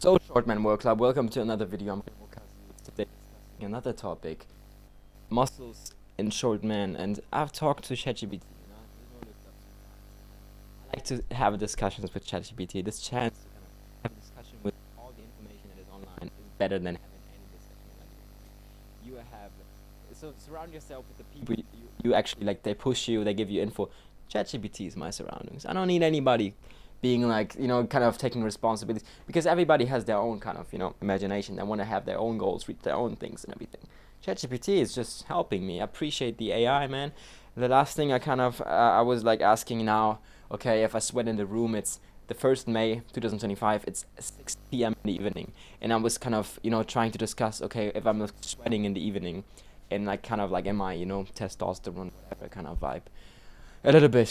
So, Shortman World Club, welcome to another video. I'm today discussing another topic: muscles in short men. And I've talked to ChatGPT. I like to have discussions with ChatGPT. This chance to kind of have a discussion with all the information that is online is better than having any discussion. Like you have, so surround yourself with the people you actually like. They push you. They give you info. ChatGPT is my surroundings. I don't need anybody being like, kind of taking responsibility, because everybody has their own kind of, imagination. They want to have their own goals, reach their own things and everything. ChatGPT is just helping me. I appreciate the AI, man. The last thing I was like asking now, okay, if I sweat in the room, it's the 1st May 2025, it's 6 p.m. in the evening, and I was kind of, trying to discuss, okay, if I'm sweating in the evening, and like kind of like, am I, testosterone, whatever kind of vibe, a little bit,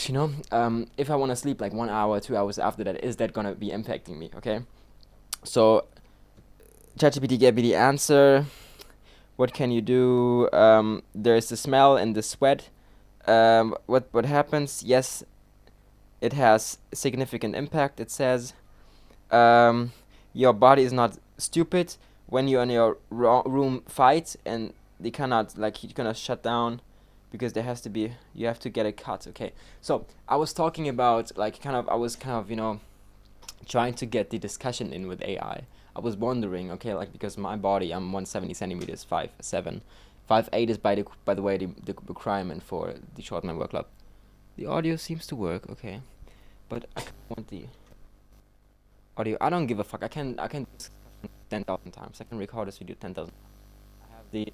if I want to sleep like 1 hour, 2 hours after that, is that gonna be impacting me? Okay, so ChatGPT gave me the answer. What can you do? There's the smell and the sweat. What happens? Yes, it has significant impact. It says, um, your body is not stupid when you and your room fight, and they cannot, like, you cannot shut down, because there has to be, you have to get a cut. Okay, so I was talking about, like, I was kind of, trying to get the discussion in with I was wondering, okay, like, because my body, I'm 170 centimeters, 5'7", 5'8" is by the way the requirement for the Shortman Work Club. The audio seems to work, okay, but I want the audio. I don't give a fuck. I can do this discussion 10,000 times. I can record this video 10,000 times. I have the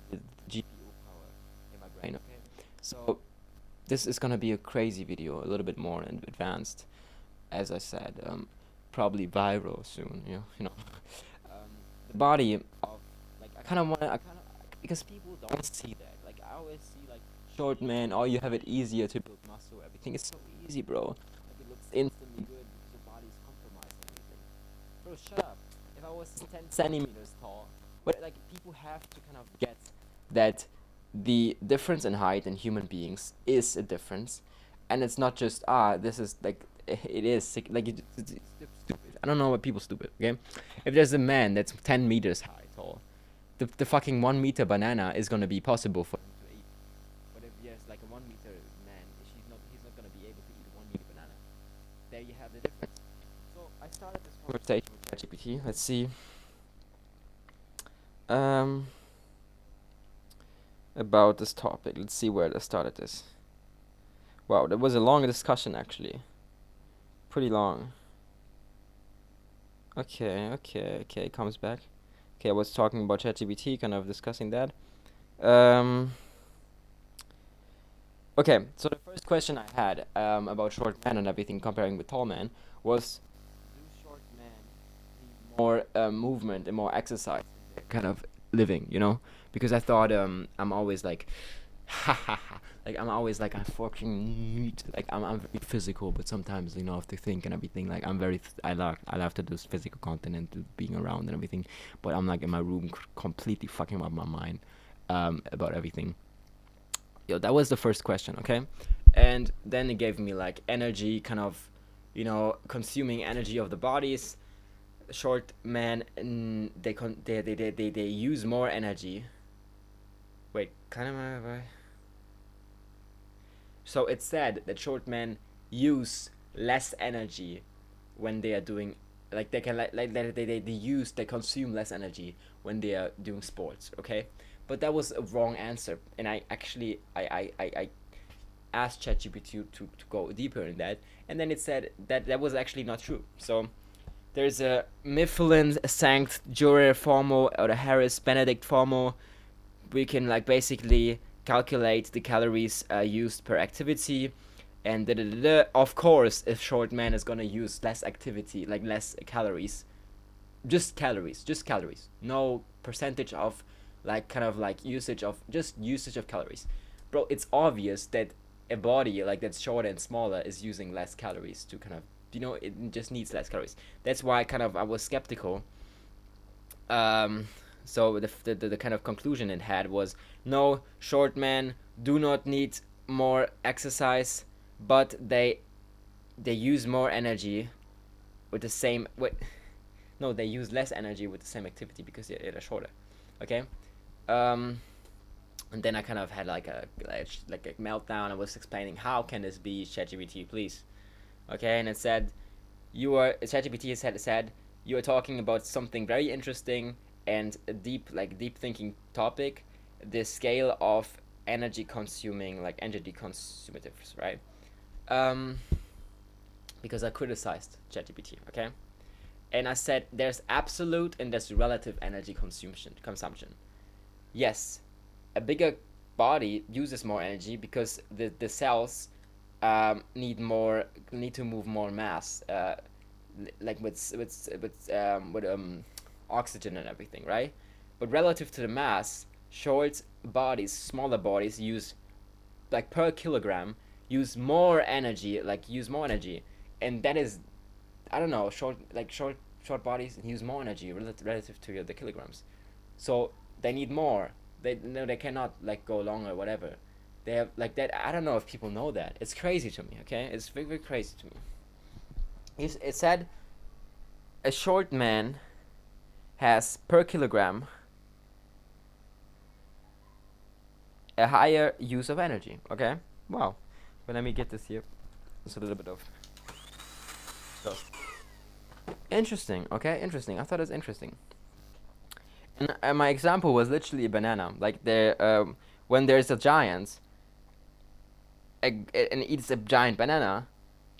GPU power in my brain. Okay, so this is gonna be a crazy video, a little bit more advanced, as I said. Probably viral soon. The body of, like, because people don't see that. Like, I always see, like, short man. Oh, you have it easier to build muscle. Everything is so easy, bro. Like, it looks instantly good because your body's compromised and everything. Bro, shut up. If I was 10 centimeters tall, but like, people have to kind of get that the difference in height in human beings is a difference, and it's not just, this is like, it is like, it's stupid. I don't know what people stupid. Okay, if there's a man that's 10 meters high tall, the fucking 1 meter banana is gonna be possible for him to eat. But if there's like a 1 meter man, he's not gonna be able to eat a 1 meter banana. There you have the difference. So I started this conversation with ChatGPT. Let's see. Um, about this topic. Let's see where I started this. Wow, that was a long discussion actually. Pretty long. Okay. Comes back. Okay, I was talking about ChatGPT, kind of discussing that. Um. Okay, so the first question I had, about short men and everything, comparing with tall men, was, do short men need more movement and more exercise in their kind of living, Because I thought, I'm always like, like, I'm always like, I fucking need, like, I'm very physical, but sometimes, I have to think and everything. Like, I love to do physical content and being around and everything, but I'm like in my room completely fucking up my mind, about everything. That was the first question, okay? And then it gave me like energy, kind of, consuming energy of the bodies. Short men, they use more energy. Wait, kind of. So it said that short men use less energy when they are doing, like, they can, they consume less energy when they are doing sports, okay? But that was a wrong answer, and I actually I asked ChatGPT to go deeper in that, and then it said that that was actually not true. So there's a Mifflin Sankt Jure formula, or the Harris Benedict formula. We can, like, basically calculate the calories used per activity, and of course, if short man is gonna use less activity, like less calories, just calories, no percentage of, like, kind of like usage of calories, bro. It's obvious that a body like that's shorter and smaller is using less calories to kind of, it just needs less calories. That's why kind of I was skeptical. um so the kind of conclusion it had was, no, short men do not need more exercise, but they use more energy with the same. Wait, no, they use less energy with the same activity because they're shorter. Okay. Um, and then I kind of had like a meltdown. I was explaining how can this be, ChatGPT, please. Okay, and it said ChatGPT said you are talking about something very interesting and a deep thinking topic, the scale of energy consumatives, right? Um, because I criticized ChatGPT, okay, and I said there's absolute and there's relative energy consumption. Yes, a bigger body uses more energy because the cells need to move more mass, like with oxygen and everything, right? But relative to the mass, smaller bodies use, like per kilogram, use more energy, and that is, I don't know, short bodies use more energy relative to the kilograms, so they need more. They cannot like go longer or whatever. They have like that. I don't know if people know that. It's crazy to me. Okay, it's very very crazy to me. It said a short man has per kilogram a higher use of energy. Okay, wow. But let me get this here. It's a little bit of so interesting. Okay, interesting. I thought it was interesting. And my example was literally a banana. Like when there's a giant, and eats a giant banana,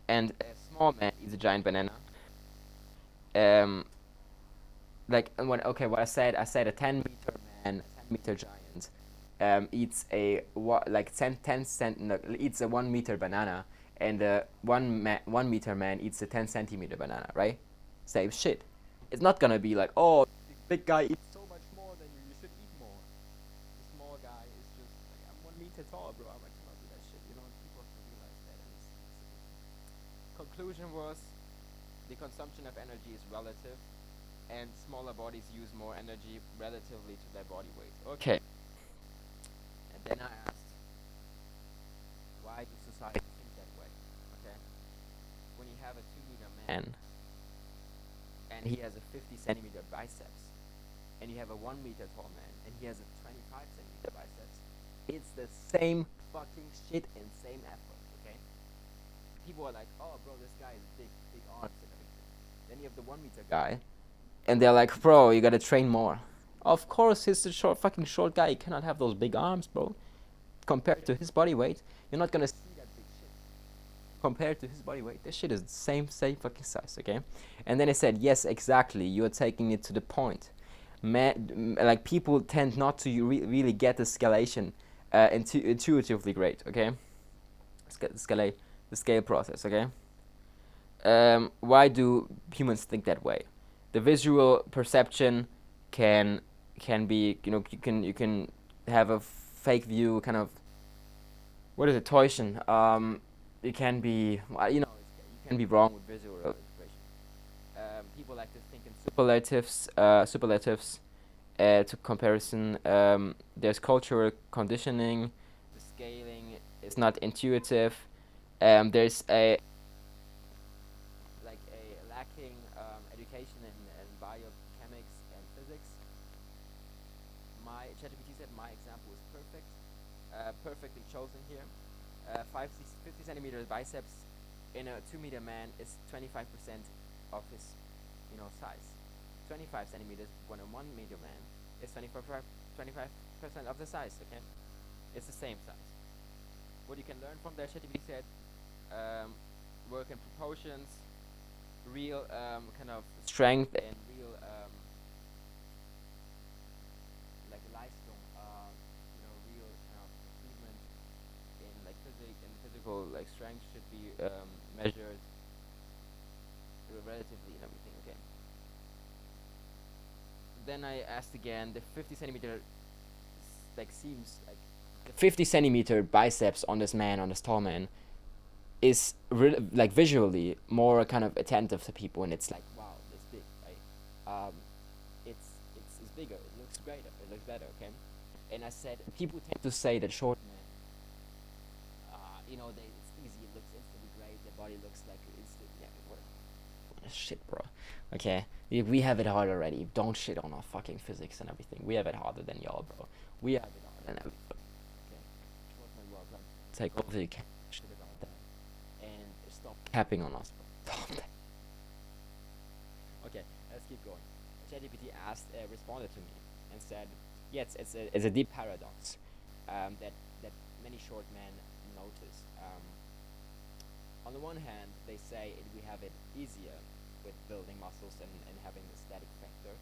and a small man eats a giant banana. Um, what I said a 10 meter man, a 10 meter giant, eats a like 10 cent no, eats a 1 meter banana, and a 1 meter man eats a 10 centimeter banana, right? Same shit. It's not gonna be like, oh, the big guy eats so much more than you should eat more. The small guy is just like, I'm 1 meter tall, bro. I cannot do that shit. You know, and people have to realize that. And conclusion was the consumption of energy is relative, and smaller bodies use more energy relatively to their body weight. Okay. And then I asked, why does society think that way? Okay. When you have a 2 meter man and he has a 50 centimeter biceps, and you have a 1 meter tall man and he has a 25 centimeter biceps, it's the same fucking shit and same effort. Okay. People are like, oh, bro, this guy has big arms and everything. Then you have the 1 meter guy, and they're like, bro, you gotta train more. Of course, he's a fucking short guy. He cannot have those big arms, bro. Compared to his body weight, you're not gonna see that big shit. Compared to his body weight, this shit is the same fucking size, okay? And then I said, yes, exactly. You are taking it to the point. Like people tend not to really get the scalation intuitively great, okay? The scale process, okay? Why do humans think that way? The visual perception can be, you can have a fake view, kind of, what is it, torsion. It can be, you can be wrong with visual information. People like to think in superlatives to comparison. There's cultural conditioning. The scaling is not intuitive. There's a lacking education in biochemics and physics. My ChatGPT said my example is perfect, perfectly chosen here. 50 centimeter biceps in a 2 meter man is 25% of his, size. 25 centimeters when a 1 meter man is 25% of the size. Okay, it's the same size. What you can learn from that, ChatGPT said, work in proportions, real kind of strength and real like Leistung, real kind of achievement in like physical like strength should be measured relatively and everything. Okay. Then I asked again, the 50 centimeter seems like the 50 centimeter biceps on this tall man is like visually more kind of attentive to people, and it's like, wow, it's big, right? It's bigger. It looks greater. It looks better. Okay. And I said, people tend to say that short men, it's easy. It looks instantly great. Their body looks like it's whatever. Shit, bro. Okay, we have it hard already. Don't shit on our fucking physics and everything. We have it harder than y'all, bro. We have it harder than everything. Okay, short man world, like, take over you can shit about that and stop capping on us, bro. Stop that. Okay, let's keep going. ChatGPT responded to me and said, "Yeah, it's a deep paradox that many short men notice. On the one hand, they say we have it easier with building muscles and having the static factor.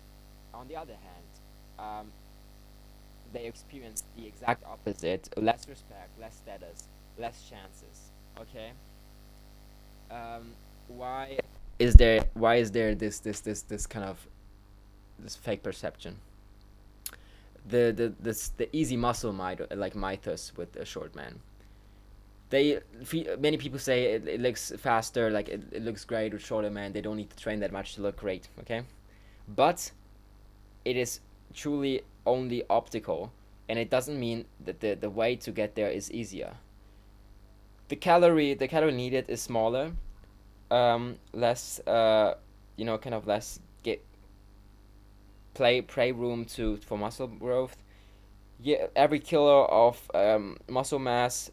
On the other hand, they experience the exact opposite: less respect, less status, less chances. Okay, um, why is there this kind of this fake perception? The easy muscle like mythos with a short man. Many people say it looks faster, like it looks great with shorter men. They don't need to train that much to look great. Okay, but it is truly only optical, and it doesn't mean that the way to get there is easier. The calorie needed is smaller, less kind of less get play room to for muscle growth. Yeah, every kilo of muscle mass.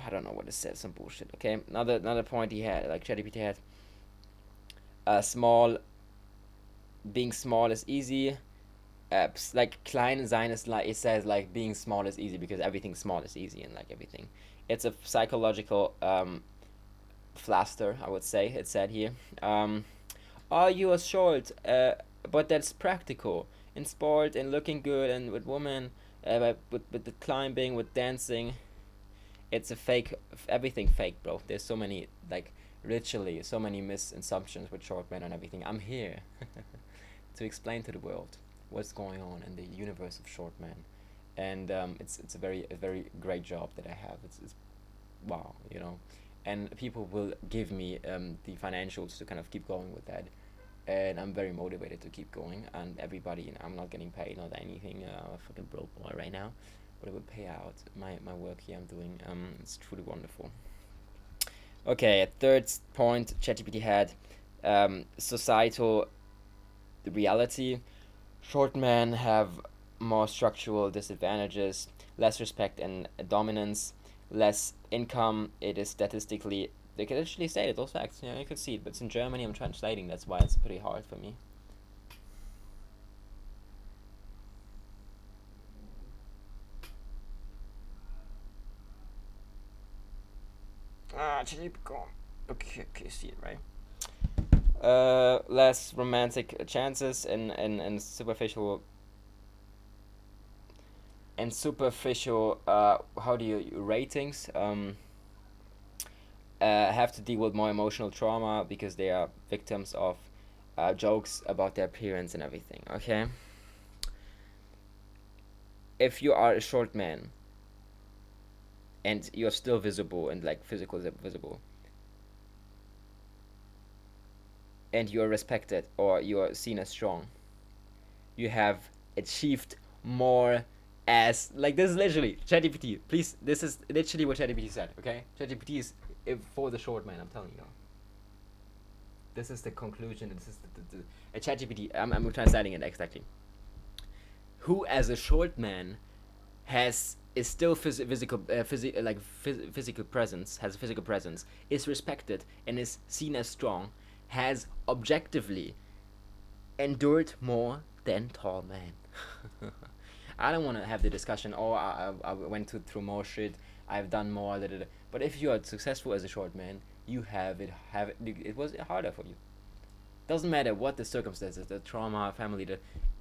I don't know what it says. Some bullshit. Okay, another point he had, like ChatGPT had. Small being small is easy. Like klein sein is like it says like being small is easy because everything small is easy and like everything. It's a psychological flaster, I would say. It said here. Oh, you are short, but that's practical in sport and looking good and with women, with the climbing, with dancing. It's a fake, everything fake, bro. There's so many like literally so many misassumptions with short men and everything. I'm here to explain to the world what's going on in the universe of short men, and it's a very great job that I have. It's wow, and people will give me the financials to kind of keep going with that, and I'm very motivated to keep going. And everybody, I'm not getting paid, not anything. I'm a fucking broke boy right now, but it will pay out my work here. I'm doing. It's truly wonderful. Okay, third point ChatGPT had societal reality. Short men have more structural disadvantages, less respect and dominance, less income. It is statistically, they can actually say it, those facts. Yeah, you can see it, but it's in Germany. I'm translating. That's why it's pretty hard for me. Okay, see it right. Less romantic chances and superficial how do you ratings have to deal with more emotional trauma because they are victims of jokes about their appearance and everything. Okay, if you are a short man and you're still visible and like physical visible and you're respected or you're seen as strong, you have achieved more as like this is literally ChatGPT. Please, this is literally what ChatGPT said. Okay, ChatGPT is for the short man. I'm telling you. This is the conclusion. This is a ChatGPT. I'm translating it exactly. Who, as a short man, is still physical presence, has a physical presence, is respected and is seen as strong, has objectively endured more than tall men. I don't want to have the discussion. Oh, I went through more shit. I've done more. Da, da, da. But if you are successful as a short man, you it was harder for you. Doesn't matter what the circumstances, the trauma, family,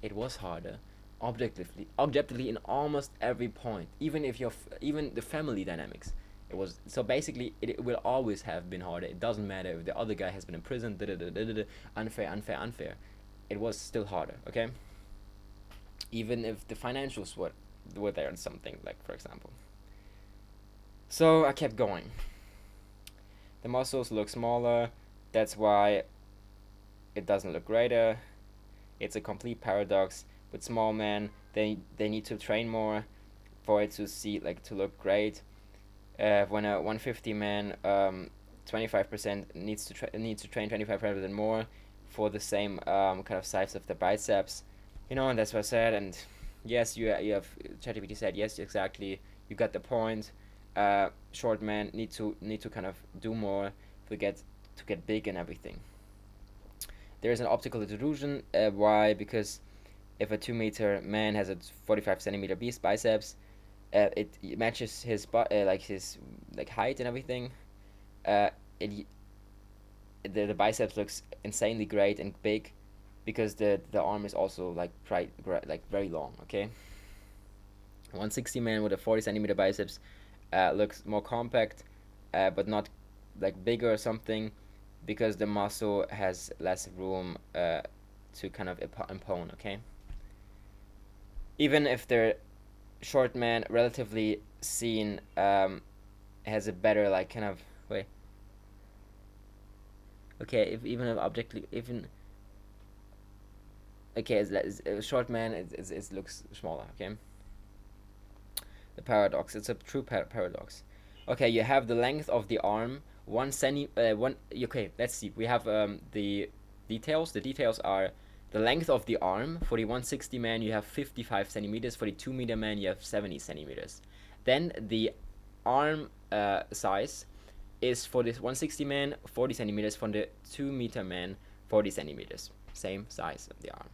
it was harder. Objectively, in almost every point. Even if even the family dynamics, it was so basically it will always have been harder. It doesn't matter if the other guy has been in prison. Da, da, da, da, da, unfair. It was still harder. Okay. Even if the financials were there in something, like for example. So I kept going. The muscles look smaller. That's why it doesn't look greater. It's a complete paradox. With small men, they need to train more for it to look great. When a 150 man, 25% needs to train 25% more. for the same kind of size of the biceps, you know, and that's what I said. And yes, you have ChatGPT said yes, exactly. You got the point. Short men need to kind of do more to get big and everything. There is an optical delusion. Why? Because if a 2-meter man has a 45 centimeter biceps, it matches his his height and everything. It the biceps looks insanely great and big, because the arm is also like very long. Okay, 160 man with a 40 centimeter biceps looks more compact, but not like bigger or something, because the muscle has less room to kind of impone. Okay, even if the short man relatively seen has a better like kind of wait. Okay, if even if objectively even okay, a short man it looks smaller. Okay, the paradox. It's a true paradox. Okay, you have the length of the arm 1 cm. Okay, let's see. We have the details. The details are the length of the arm. For the 160 man, you have 55 centimeters. For the 2-meter man, you have 70 centimeters. Then the arm size is for this 160 man 40 centimeters. For the 2-meter man 40 centimeters. Same size of the arm.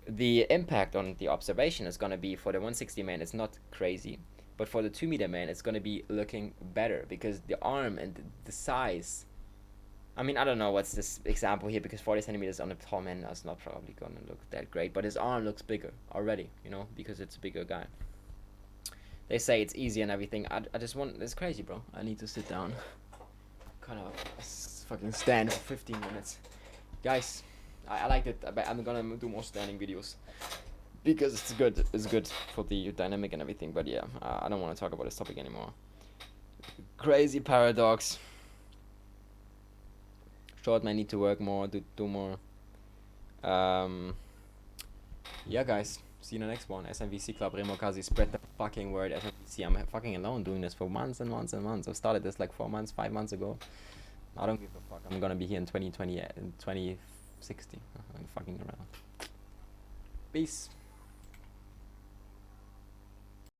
The impact on the observation is going to be, for the 160 man, it's not crazy, but for the 2-meter man, it's going to be looking better, because the arm and the size. I mean, I don't know what's this example here, because 40 centimeters on a tall man is not probably going to look that great, but his arm looks bigger already, you know, because it's a bigger guy. They say it's easy and everything. I just want, it's crazy, bro. I need to sit down, kind of fucking stand for 15 minutes. Guys, I liked it. I'm gonna do more standing videos, because it's good. It's good for the dynamic and everything. But yeah, I don't want to talk about this topic anymore. Crazy paradox. Short men need to work more, do more. Yeah, guys. See you in the next one. SMVC Club, Remo Kazi, spread the fucking word. SMVC, I'm fucking alone doing this for months and months and months. I've started this like 4 months, 5 months ago. I don't give a fuck. I'm gonna be here in 2020, in 2060. I'm fucking around. Peace.